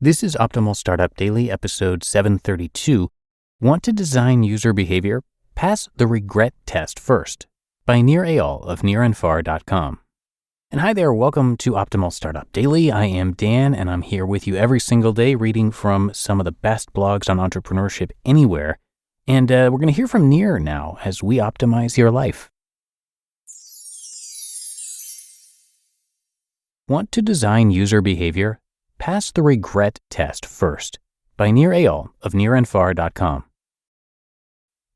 This is Optimal Startup Daily, episode 732. Want to design user behavior? Pass the regret test first, by Nir Eyal of NirAndFar.com. And hi there, welcome to Optimal Startup Daily. I am Dan, and I'm here with you every single day reading from some of the best blogs on entrepreneurship anywhere. And we're going to hear from Nir now as we optimize your life. Want to design user behavior? Pass the regret test first, by Nir Eyal of NirAndFar.com.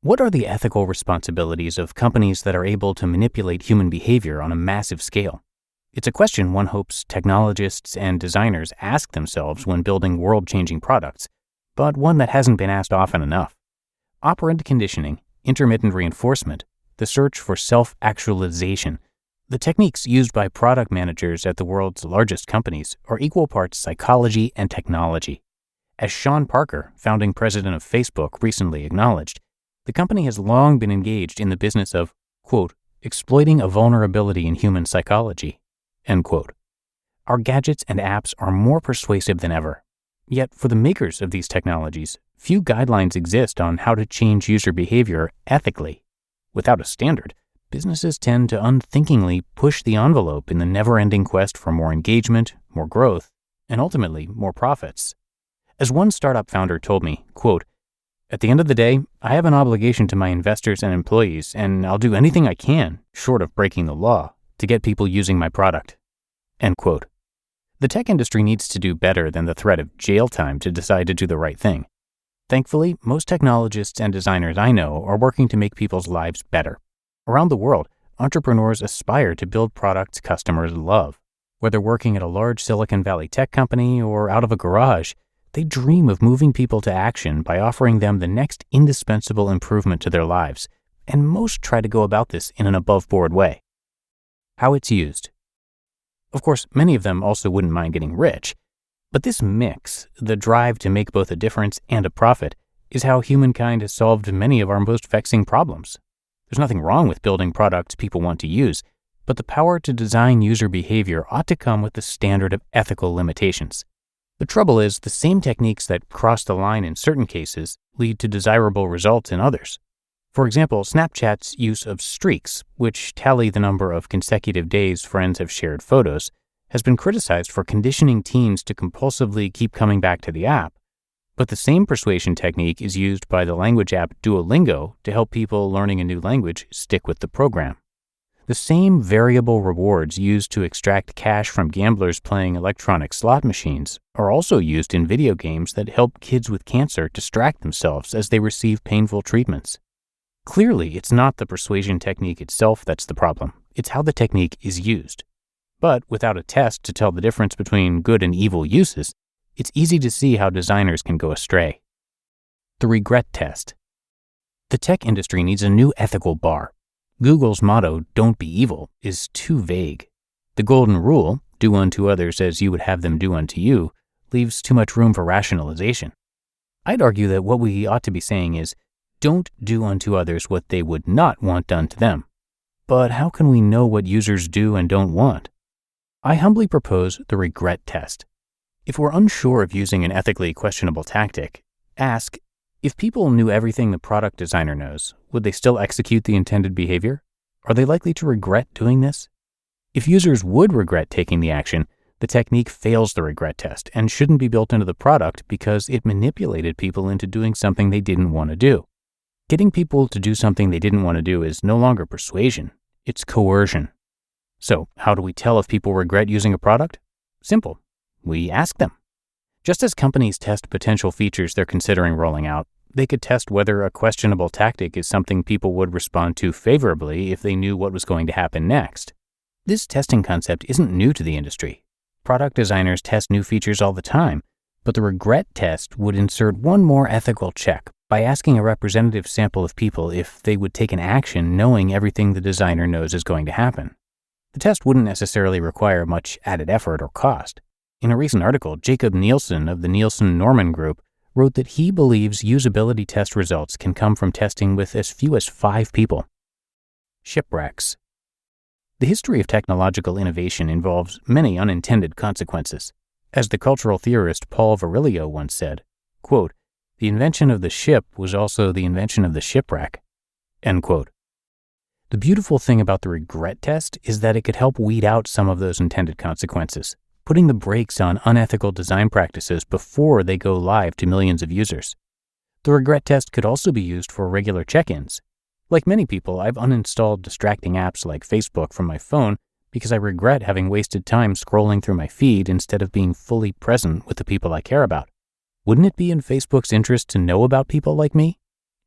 What are the ethical responsibilities of companies that are able to manipulate human behavior on a massive scale? It's a question one hopes technologists and designers ask themselves when building world-changing products, but one that hasn't been asked often enough. Operant conditioning, intermittent reinforcement, the search for self-actualization, the techniques used by product managers at the world's largest companies are equal parts psychology and technology. As Sean Parker, founding president of Facebook, recently acknowledged, the company has long been engaged in the business of, quote, exploiting a vulnerability in human psychology, end quote. Our gadgets and apps are more persuasive than ever. Yet, for the makers of these technologies, few guidelines exist on how to change user behavior ethically. Without a standard, businesses tend to unthinkingly push the envelope in the never-ending quest for more engagement, more growth, and ultimately more profits. As one startup founder told me, quote, at the end of the day, I have an obligation to my investors and employees, and I'll do anything I can, short of breaking the law, to get people using my product, end quote. The tech industry needs to do better than the threat of jail time to decide to do the right thing. Thankfully, most technologists and designers I know are working to make people's lives better. Around the world, entrepreneurs aspire to build products customers love. Whether working at a large Silicon Valley tech company or out of a garage, they dream of moving people to action by offering them the next indispensable improvement to their lives, and most try to go about this in an above-board way. How it's used. Of course, many of them also wouldn't mind getting rich, but this mix, the drive to make both a difference and a profit, is how humankind has solved many of our most vexing problems. There's nothing wrong with building products people want to use, but the power to design user behavior ought to come with the standard of ethical limitations. The trouble is, the same techniques that cross the line in certain cases lead to desirable results in others. For example, Snapchat's use of streaks, which tally the number of consecutive days friends have shared photos, has been criticized for conditioning teens to compulsively keep coming back to the app. But the same persuasion technique is used by the language app Duolingo to help people learning a new language stick with the program. The same variable rewards used to extract cash from gamblers playing electronic slot machines are also used in video games that help kids with cancer distract themselves as they receive painful treatments. Clearly, it's not the persuasion technique itself that's the problem. It's how the technique is used. But without a test to tell the difference between good and evil uses, it's easy to see how designers can go astray. The regret test. The tech industry needs a new ethical bar. Google's motto, "Don't be evil," is too vague. The golden rule, "Do unto others as you would have them do unto you," leaves too much room for rationalization. I'd argue that what we ought to be saying is, don't do unto others what they would not want done to them. But how can we know what users do and don't want? I humbly propose the regret test. If we're unsure of using an ethically questionable tactic, ask, if people knew everything the product designer knows, would they still execute the intended behavior? Are they likely to regret doing this? If users would regret taking the action, the technique fails the regret test and shouldn't be built into the product because it manipulated people into doing something they didn't want to do. Getting people to do something they didn't want to do is no longer persuasion, it's coercion. So, how do we tell if people regret using a product? Simple. We ask them. Just as companies test potential features they're considering rolling out, they could test whether a questionable tactic is something people would respond to favorably if they knew what was going to happen next. This testing concept isn't new to the industry. Product designers test new features all the time, but the regret test would insert one more ethical check by asking a representative sample of people if they would take an action knowing everything the designer knows is going to happen. The test wouldn't necessarily require much added effort or cost. In a recent article, Jacob Nielsen of the Nielsen-Norman Group wrote that he believes usability test results can come from testing with as few as 5 people. Shipwrecks. The history of technological innovation involves many unintended consequences. As the cultural theorist Paul Virilio once said, quote, "The invention of the ship was also the invention of the shipwreck." End quote. The beautiful thing about the regret test is that it could help weed out some of those intended consequences, putting the brakes on unethical design practices before they go live to millions of users. The regret test could also be used for regular check-ins. Like many people, I've uninstalled distracting apps like Facebook from my phone because I regret having wasted time scrolling through my feed instead of being fully present with the people I care about. Wouldn't it be in Facebook's interest to know about people like me?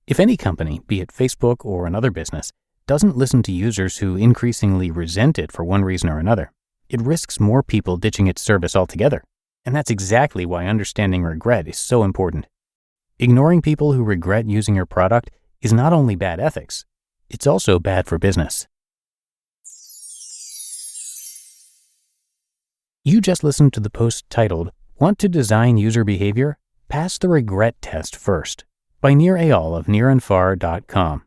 If any company, be it Facebook or another business, doesn't listen to users who increasingly resent it for one reason or another, it risks more people ditching its service altogether. And that's exactly why understanding regret is so important. Ignoring people who regret using your product is not only bad ethics, it's also bad for business. You just listened to the post titled, "Want to Design User Behavior? Pass the Regret Test First," by Nir Eyal of NirAndFar.com.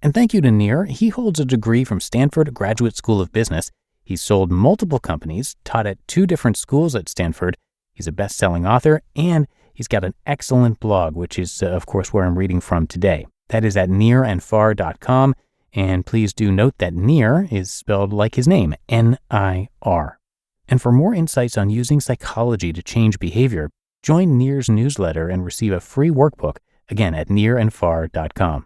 And thank you to Nir. He holds a degree from Stanford Graduate School of Business. He's sold multiple companies, taught at 2 different schools at Stanford. He's a best-selling author, and he's got an excellent blog, which is, of course, where I'm reading from today. That is at NirAndFar.com. And please do note that Nir is spelled like his name, N-I-R. And for more insights on using psychology to change behavior, join Nir's newsletter and receive a free workbook, again at NirAndFar.com.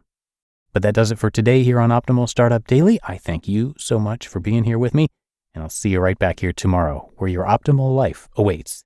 But that does it for today here on Optimal Startup Daily. I thank you so much for being here with me, and I'll see you right back here tomorrow, where your optimal life awaits.